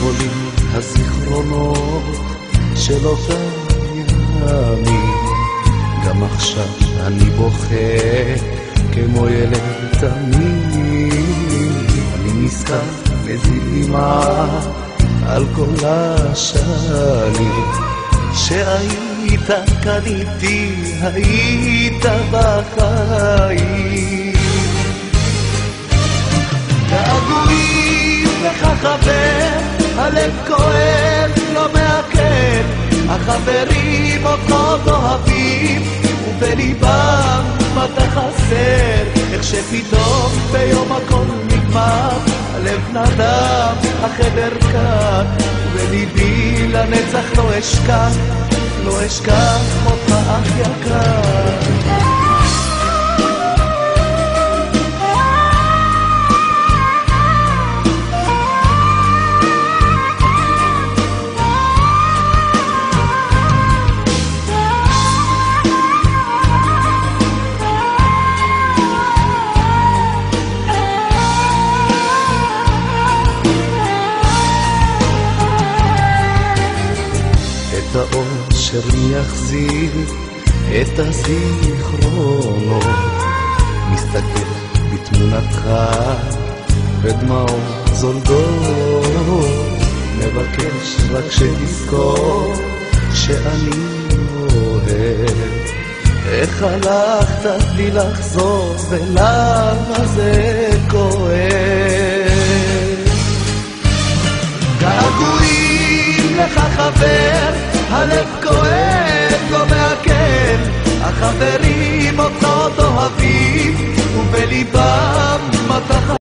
עולים הזיכרונות של אותם ימים. גם עכשיו אני בוכה כמו ילד תמים. אני נזכר בדמעה על כל השנים שהיית כאן איתי, היית בחיים. געגועים לך חבר, הלב כואב לא מעכל, החברים עוד אוהבים ובליבם אתה חסר. איך שפתאום ביום הכל נגמר, הלב נדם, החדר כאן, ובליבי לנצח לא אשכח, לא אשכח אותך אח יקר. את האושר מי יחזיר, את הזיכרונות, מסתכל בתמונתך ודמעות זולגות, מבקש רק שתזכור שאני אוהב. איך הלכת בלי לחזור ולמה זה כואב?